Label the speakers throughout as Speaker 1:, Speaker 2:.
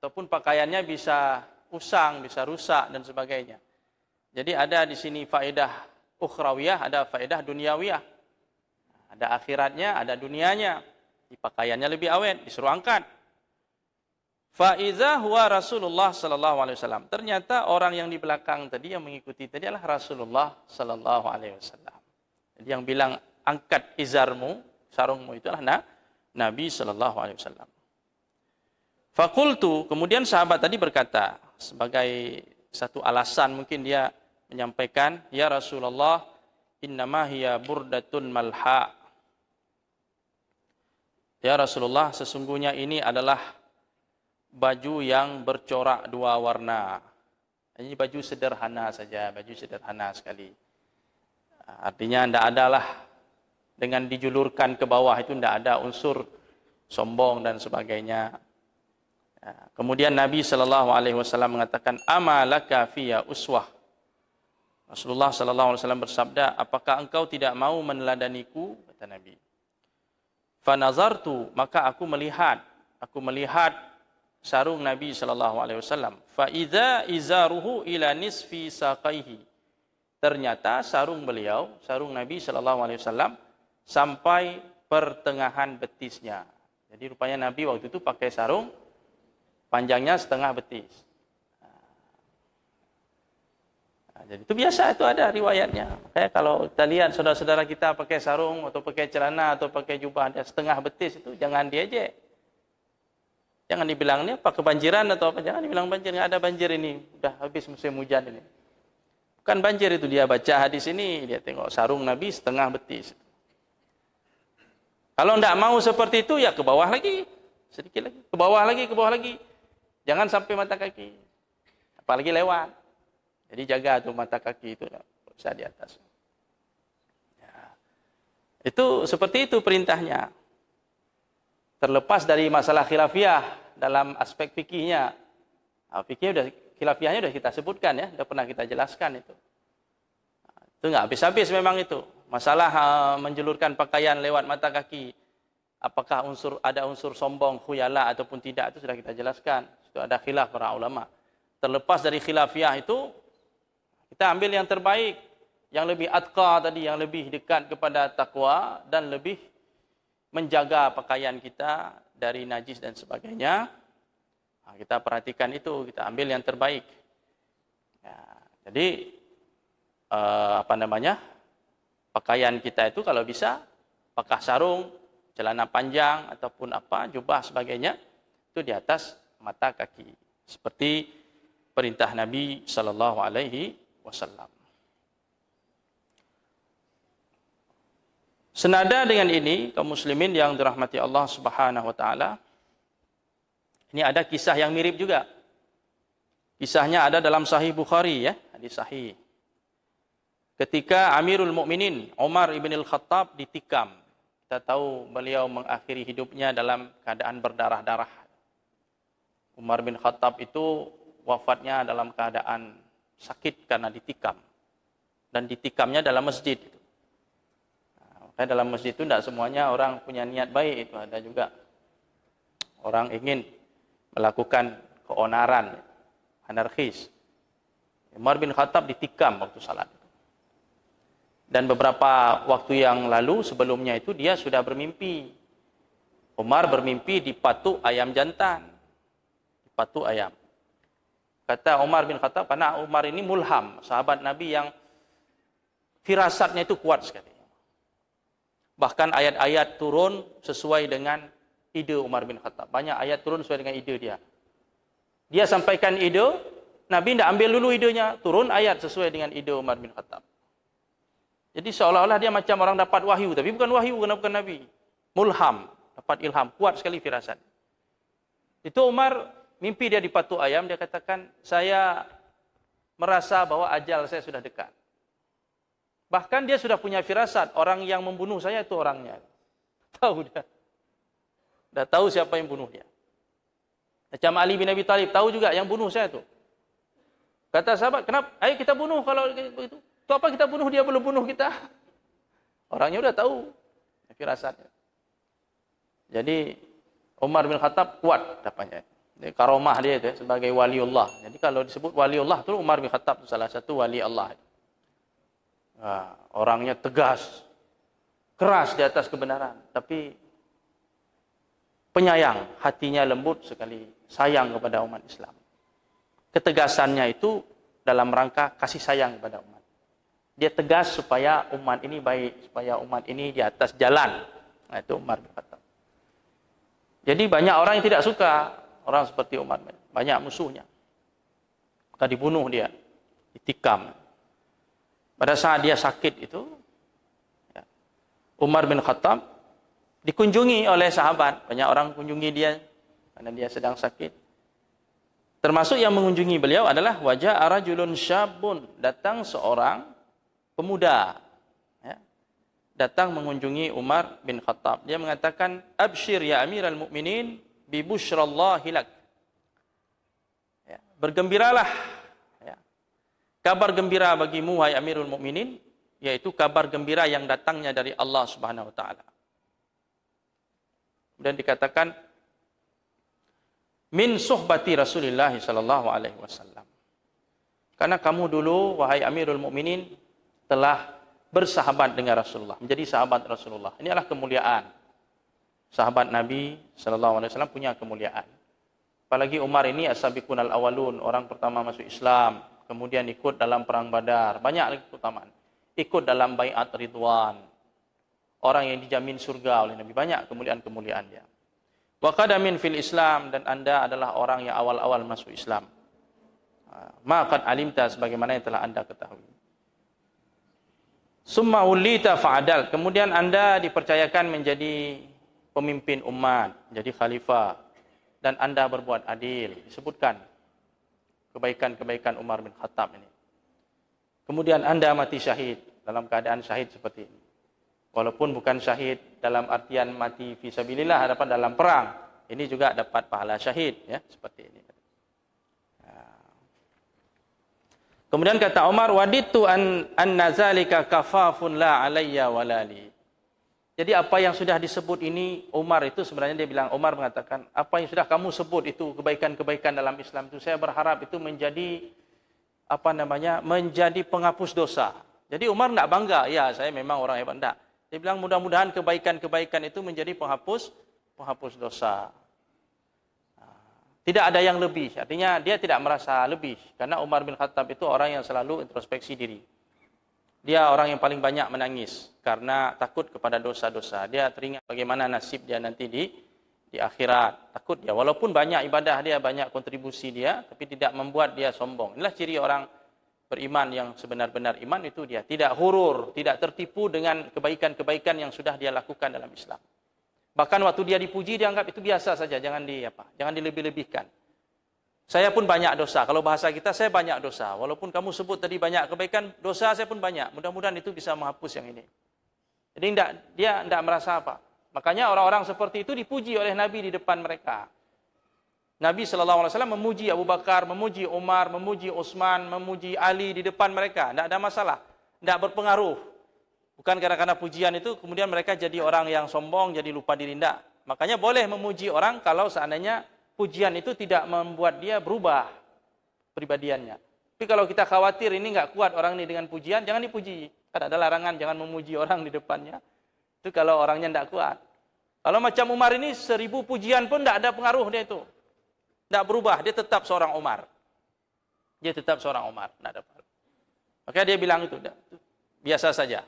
Speaker 1: ataupun pakaiannya bisa usang, bisa rusak dan sebagainya. Jadi ada di sini faedah ukhrawiyah, ada faedah duniawiyah. Ada akhiratnya, ada dunianya. Di pakaiannya lebih awet, disuruh angkat. Fa iza huwa Rasulullah sallallahu alaihi wasallam. Ternyata orang yang di belakang tadi yang mengikuti tadi adalah Rasulullah sallallahu alaihi wasallam. Jadi yang bilang angkat izarmu, sarungmu itu adalah Nabi sallallahu alaihi wasallam. Fakultu, kemudian sahabat tadi berkata sebagai satu alasan mungkin dia menyampaikan, ya Rasulullah, innama hiya burdatun malha. Ya Rasulullah, sesungguhnya ini adalah baju yang bercorak dua warna. Ini baju sederhana saja, baju sederhana sekali. Artinya tidak adalah dengan dijulurkan ke bawah itu tidak ada unsur sombong dan sebagainya. Kemudian Nabi SAW mengatakan, amalaka fiyya uswah. Rasulullah SAW bersabda, apakah engkau tidak mau meneladaniku? Kata Nabi. Fanazartu, maka aku melihat sarung Nabi SAW. Fa idza izaruhu ila nisfi saqaihi. Ternyata sarung beliau, sarung Nabi SAW sampai pertengahan betisnya. Jadi rupanya Nabi waktu itu pakai sarung panjangnya setengah betis. Jadi itu biasa, itu ada riwayatnya. Kayak kalau kita lihat saudara-saudara kita pakai sarung atau pakai celana atau pakai jubah ada setengah betis, itu jangan diejek. Jangan dibilang ini apa kebanjiran atau apa, jangan dibilang banjir, nggak ada banjir ini, udah habis musim hujan ini. Bukan banjir itu, dia baca hadis ini, dia tengok sarung Nabi setengah betis. Kalau tidak mau seperti itu, ya ke bawah lagi, sedikit lagi, ke bawah lagi, ke bawah lagi. Jangan sampai mata kaki, apalagi lewat. Jadi jaga tuh mata kaki itu, bisa di atas. Ya. Itu seperti itu perintahnya. Terlepas dari masalah khilafiyah dalam aspek fikihnya. Khilafiyahnya sudah kita sebutkan ya, sudah pernah kita jelaskan itu. Itu nggak habis-habis memang itu. Masalah menjulurkan pakaian lewat mata kaki. Apakah ada unsur sombong, khuyala ataupun tidak, itu sudah kita jelaskan. Itu ada khilaf para ulama. Terlepas dari khilafiyah itu, kita ambil yang terbaik, yang lebih atqa tadi, yang lebih dekat kepada takwa dan lebih menjaga pakaian kita dari najis dan sebagainya. Nah, kita perhatikan itu, kita ambil yang terbaik. Ya, jadi pakaian kita itu kalau bisa pakai sarung, celana panjang ataupun apa, jubah sebagainya itu di atas mata kaki. Seperti perintah Nabi sallallahu alaihi wasallam. Senada dengan ini, kaum muslimin yang dirahmati Allah Subhanahu wa taala, ini ada kisah yang mirip juga. Kisahnya ada dalam Sahih Bukhari ya, hadis sahih. Ketika Amirul Mukminin Umar ibn al-Khattab ditikam. Kita tahu beliau mengakhiri hidupnya dalam keadaan berdarah-darah. Umar bin Khattab itu wafatnya dalam keadaan sakit karena ditikam. Dan ditikamnya dalam masjid. Nah, dalam masjid itu tidak semuanya orang punya niat baik. Itu ada juga orang ingin melakukan keonaran, anarkis. Umar bin Khattab ditikam waktu salat. Dan beberapa waktu yang lalu sebelumnya itu dia sudah bermimpi. Umar bermimpi dipatuk ayam jantan. Dipatuk ayam. Kata Umar bin Khattab, karena Umar ini mulham, sahabat Nabi yang firasatnya itu kuat sekali. Bahkan ayat-ayat turun sesuai dengan ide Umar bin Khattab. Banyak ayat turun sesuai dengan ide dia. Dia sampaikan ide, Nabi tidak ambil dulu idenya, turun ayat sesuai dengan ide Umar bin Khattab. Jadi seolah-olah dia macam orang dapat wahyu, tapi bukan wahyu, bukan Nabi. Mulham, dapat ilham, kuat sekali firasat. Itu Umar mimpi dia dipatuk ayam, dia katakan, saya merasa bahwa ajal saya sudah dekat. Bahkan dia sudah punya firasat, orang yang membunuh saya itu orangnya. Tahu dia. Sudah tahu siapa yang bunuh dia. Macam Ali bin Abi Thalib, tahu juga yang bunuh saya itu. Kata sahabat, kenapa? Ayo kita bunuh kalau begitu. Itu apa kita bunuh, dia belum bunuh kita. Orangnya sudah tahu firasatnya. Jadi Umar bin Khattab kuat dapatnya. Karomah dia itu sebagai waliullah. Jadi kalau disebut waliullah itu Umar bin Khattab itu salah satu wali Allah. Orangnya tegas, keras di atas kebenaran, tapi penyayang, hatinya lembut sekali, sayang kepada umat Islam. Ketegasannya itu dalam rangka kasih sayang kepada umat. Dia tegas supaya umat ini baik, supaya umat ini di atas jalan. Nah, itu Umar bin Khattab. Jadi banyak orang yang tidak suka orang seperti Umar, banyak musuhnya. Maka dibunuh dia, ditikam. Pada saat dia sakit itu, Umar bin Khattab dikunjungi oleh sahabat. Banyak orang kunjungi dia karena dia sedang sakit. Termasuk yang mengunjungi beliau adalah wajah rajulun syabun, datang seorang pemuda. Datang mengunjungi Umar bin Khattab. Dia mengatakan, "Abshir ya Amiral Mukminin bi busyrallahi lak." Bergembiralah, kabar gembira bagimu wahai Amirul Mukminin, yaitu kabar gembira yang datangnya dari Allah Subhanahu wa taala. Dan dikatakan min suhbati Rasulullah sallallahu alaihi wasallam. Karena kamu dulu wahai Amirul Mukminin telah bersahabat dengan Rasulullah, menjadi sahabat Rasulullah. Ini adalah kemuliaan. Sahabat Nabi sallallahu alaihi wasallam punya kemuliaan. Apalagi Umar ini as-sabiqunal awwalun, orang pertama masuk Islam, kemudian ikut dalam perang Badar, banyak lagi keutamaan. Ikut dalam baiat Ridwan, orang yang dijamin surga oleh Nabi, banyak kemuliaan-kemuliaan dia. Wa qadamin fil Islam, dan Anda adalah orang yang awal-awal masuk Islam. Maqad alimta, sebagaimana yang telah Anda ketahui. Summa ulita fa'adal, kemudian Anda dipercayakan menjadi pemimpin umat, menjadi khalifah, dan Anda berbuat adil. Disebutkan kebaikan-kebaikan Umar bin Khattab ini. Kemudian Anda mati syahid, dalam keadaan syahid seperti ini. Walaupun bukan syahid dalam artian mati fisabilillah, hadapan dalam perang, ini juga dapat pahala syahid, ya, seperti ini. Kemudian kata Umar, waditu an nazalika kafafun la alayya walali. Jadi apa yang sudah disebut ini, Umar itu sebenarnya dia bilang, Umar mengatakan, apa yang sudah kamu sebut itu kebaikan-kebaikan dalam Islam itu, saya berharap itu menjadi menjadi penghapus dosa. Jadi Umar tidak bangga, ya saya memang orang hebat, tidak. Dia bilang mudah-mudahan kebaikan-kebaikan itu menjadi penghapus dosa. Tidak ada yang lebih, artinya dia tidak merasa lebih. Karena Umar bin Khattab itu orang yang selalu introspeksi diri. Dia orang yang paling banyak menangis karena takut kepada dosa-dosa. Dia teringat bagaimana nasib dia nanti di akhirat. Takut dia, walaupun banyak ibadah dia, banyak kontribusi dia, tapi tidak membuat dia sombong. Inilah ciri orang beriman yang sebenar-benar iman, itu dia tidak hurur, tidak tertipu dengan kebaikan-kebaikan yang sudah dia lakukan dalam Islam. Bahkan waktu dia dipuji, dianggap itu biasa saja, jangan dilebih-lebihkan. Saya pun banyak dosa. Kalau bahasa kita, saya banyak dosa. Walaupun kamu sebut tadi banyak kebaikan, dosa saya pun banyak. Mudah-mudahan itu bisa menghapus yang ini. Jadi dia tidak merasa apa. Makanya orang-orang seperti itu dipuji oleh Nabi di depan mereka. Nabi SAW memuji Abu Bakar, memuji Umar, memuji Utsman, memuji Ali di depan mereka. Tidak ada masalah. Tidak berpengaruh. Bukan karena pujian itu kemudian mereka jadi orang yang sombong, jadi lupa diri. Tidak. Makanya boleh memuji orang kalau seandainya pujian itu tidak membuat dia berubah pribadiannya. Tapi kalau kita khawatir ini nggak kuat orang ini dengan pujian, jangan dipuji. Kan ada larangan jangan memuji orang di depannya. Itu kalau orangnya tidak kuat. Kalau macam Umar ini 1000 pujian pun tidak ada pengaruh dia itu. Tidak berubah, dia tetap seorang Umar. Dia tetap seorang Umar, tidak ada pengaruh. Makanya dia bilang itu biasa saja.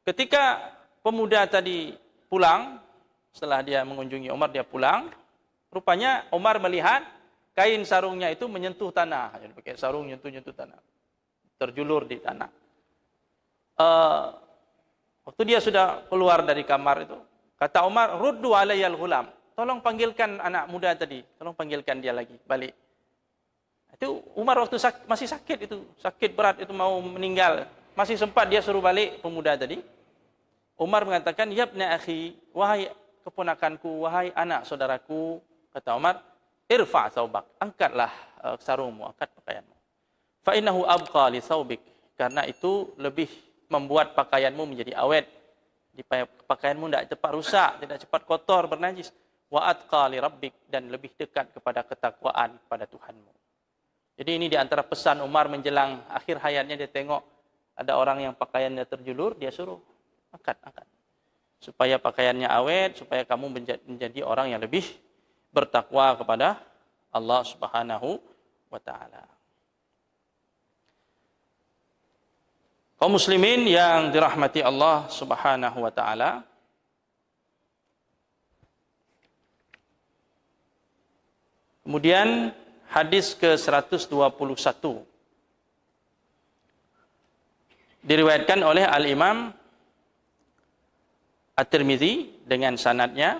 Speaker 1: Ketika pemuda tadi pulang, setelah dia mengunjungi Umar, dia pulang. Rupanya Umar melihat kain sarungnya itu menyentuh tanah. Jadi pakai sarung nyentuh tanah. Terjulur di tanah. Waktu dia sudah keluar dari kamar itu, kata Umar, "Ruddu alayyal ghulam." Tolong panggilkan anak muda tadi. Tolong panggilkan dia lagi, balik. Itu Umar waktu masih sakit itu. Sakit berat itu mau meninggal. Masih sempat dia suruh balik pemuda tadi. Umar mengatakan, "Yabna akhi, wahai keponakanku, wahai anak saudaraku," kata Umar, "irfa' thawbak, angkatlah sarungmu, angkat pakaianmu. Fa innahu abqa li thawbik." Karena itu lebih membuat pakaianmu menjadi awet. Pakaianmu tidak cepat rusak, tidak cepat kotor, bernajis. wa atqa li rabbik, dan lebih dekat kepada ketakwaan kepada Tuhanmu. Jadi ini di antara pesan Umar menjelang akhir hayatnya, dia tengok ada orang yang pakaiannya terjulur, dia suruh angkat. Supaya pakaiannya awet, supaya kamu menjadi orang yang lebih bertakwa kepada Allah Subhanahu wa taala. Kaum muslimin yang dirahmati Allah Subhanahu wa taala, kemudian hadis ke-121 diriwayatkan oleh Al-Imam At-Tirmidzi dengan sanadnya,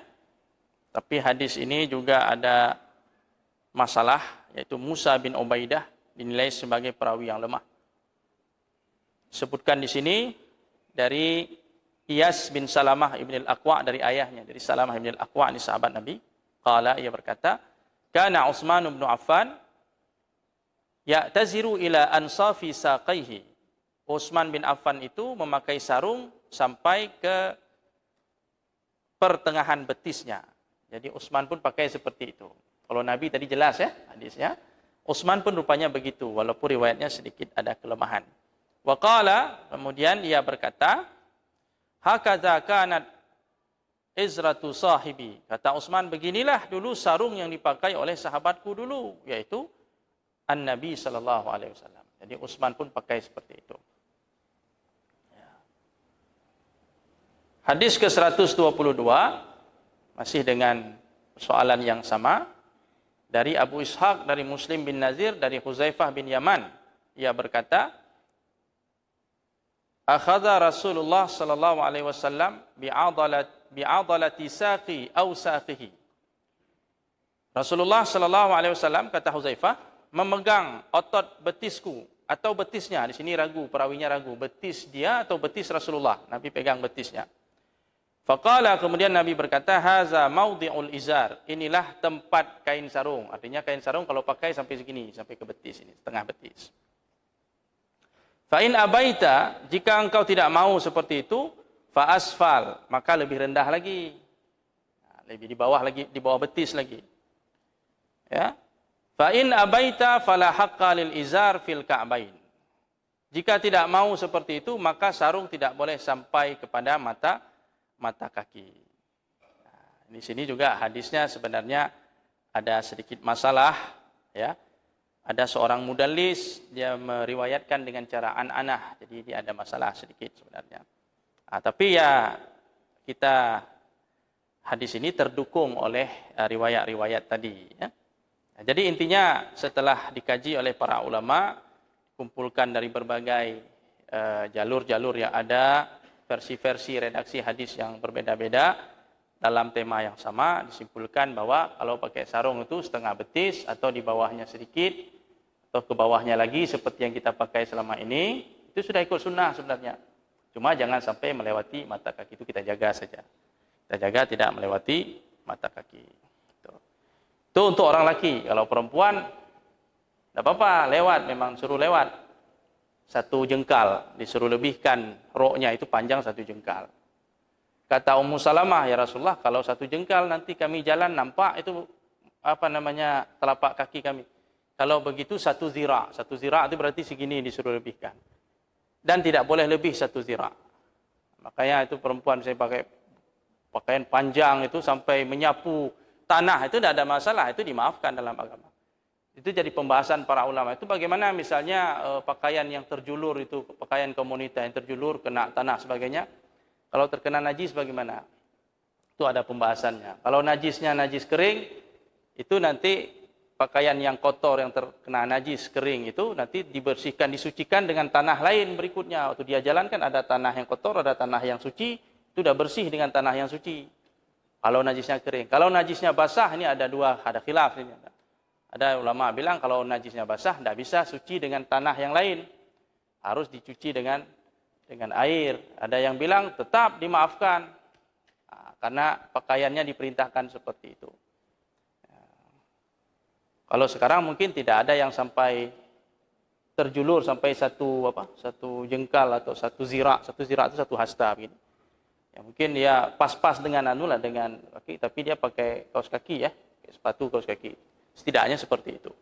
Speaker 1: tapi hadis ini juga ada masalah, yaitu Musa bin Ubaidah dinilai sebagai perawi yang lemah. Sebutkan di sini dari Iyas bin Salamah ibn al-Aqwa, dari ayahnya, dari Salamah ibn al-Aqwa, ini sahabat Nabi. Qala, ia berkata, kana Utsman bin Affan ya'taziru ila ansafi saqaihi. Utsman bin Affan itu memakai sarung sampai ke pertengahan betisnya. Jadi Utsman pun pakai seperti itu. Kalau Nabi tadi jelas ya hadisnya, Utsman pun rupanya begitu, walaupun riwayatnya sedikit ada kelemahan. Wa qala, kemudian ia berkata, hakadza kanat izratu sahibi. Kata Utsman, beginilah dulu sarung yang dipakai oleh sahabatku dulu, yaitu An-Nabi sallallahu alaihi wasallam. Jadi Utsman pun pakai seperti itu. Hadis ke-122 masih dengan soalan yang sama, dari Abu Ishaq, dari Muslim bin Nazir, dari Huzaifah bin Yaman. Ia berkata, akhadha Rasulullah sallallahu alaihi wasallam bi'adalati saqi aw saqihi. Rasulullah sallallahu alaihi wasallam, kata Huzaifah, memegang otot betisku atau betisnya. Di sini ragu, perawinya ragu, betis dia atau betis Rasulullah. Nabi pegang betisnya. Faqala, kemudian Nabi berkata, haza maudhi'ul izar, inilah tempat kain sarung. Artinya kain sarung kalau pakai sampai segini, sampai ke betis ini, setengah betis. Fa in abaita, jika engkau tidak mau seperti itu, fa asfal, maka lebih rendah lagi. Lebih di bawah lagi, di bawah betis lagi. Ya. Fa in abaita fala haqqa lil izar fil ka'bain. Jika tidak mau seperti itu, maka sarung tidak boleh sampai kepada mata kaki. Nah, di sini juga hadisnya sebenarnya ada sedikit masalah, ya. Ada seorang mudallis, dia meriwayatkan dengan cara an-anah, jadi dia ada masalah sedikit sebenarnya. Nah, tapi ya kita hadis ini terdukung oleh riwayat-riwayat tadi, ya. Nah, jadi intinya setelah dikaji oleh para ulama, kumpulkan dari berbagai jalur-jalur yang ada, versi-versi redaksi hadis yang berbeda-beda dalam tema yang sama, disimpulkan bahwa kalau pakai sarung itu setengah betis atau di bawahnya sedikit atau ke bawahnya lagi seperti yang kita pakai selama ini, itu sudah ikut sunnah sebenarnya. Cuma jangan sampai melewati mata kaki, itu kita jaga saja. Kita jaga tidak melewati mata kaki. Itu untuk orang laki. Kalau perempuan tidak apa-apa, lewat, memang suruh lewat. 1 jengkal, disuruh lebihkan roknya itu panjang 1 jengkal. Kata Ummu Salamah, ya Rasulullah, kalau 1 jengkal nanti kami jalan nampak itu telapak kaki kami. Kalau begitu 1 zira'. 1 zira' itu berarti segini disuruh lebihkan. Dan tidak boleh lebih 1 zira'. Makanya itu perempuan saya pakai pakaian panjang itu sampai menyapu tanah, itu tidak ada masalah, itu dimaafkan dalam agama. Itu jadi pembahasan para ulama. Itu bagaimana misalnya pakaian yang terjulur itu, pakaian komunitas yang terjulur, kena tanah sebagainya. Kalau terkena najis bagaimana? Itu ada pembahasannya. Kalau najisnya najis kering, itu nanti pakaian yang kotor yang terkena najis kering itu nanti dibersihkan, disucikan dengan tanah lain berikutnya. Waktu dia jalan kan ada tanah yang kotor, ada tanah yang suci, itu sudah bersih dengan tanah yang suci. Kalau najisnya kering. Kalau najisnya basah, ini ada khilaf ini. Ada ulama bilang kalau najisnya basah tidak bisa suci dengan tanah yang lain. Harus dicuci dengan air. Ada yang bilang tetap dimaafkan. Nah, karena pakaiannya diperintahkan seperti itu. Kalau sekarang mungkin tidak ada yang sampai terjulur sampai satu jengkal atau 1 zira'. 1 zira' itu 1 hasta begini. Ya, mungkin dia pas-pas dengan dengan kaki, tapi dia pakai kaos kaki ya, sepatu kaos kaki. Setidaknya seperti itu.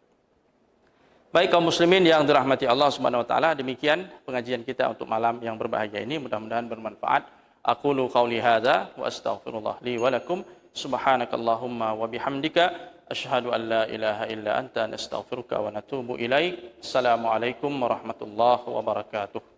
Speaker 1: Baik kaum muslimin yang dirahmati Allah Subhanahu wa taala, demikian pengajian kita untuk malam yang berbahagia ini, mudah-mudahan bermanfaat. Aqulu qauli hadza wa astaghfirullah li wa lakum. Subhanakallahumma wa bihamdika asyhadu an la ilaha illa anta nastaghfiruka wa natubu ilaik. Assalamualaikum warahmatullahi wabarakatuh.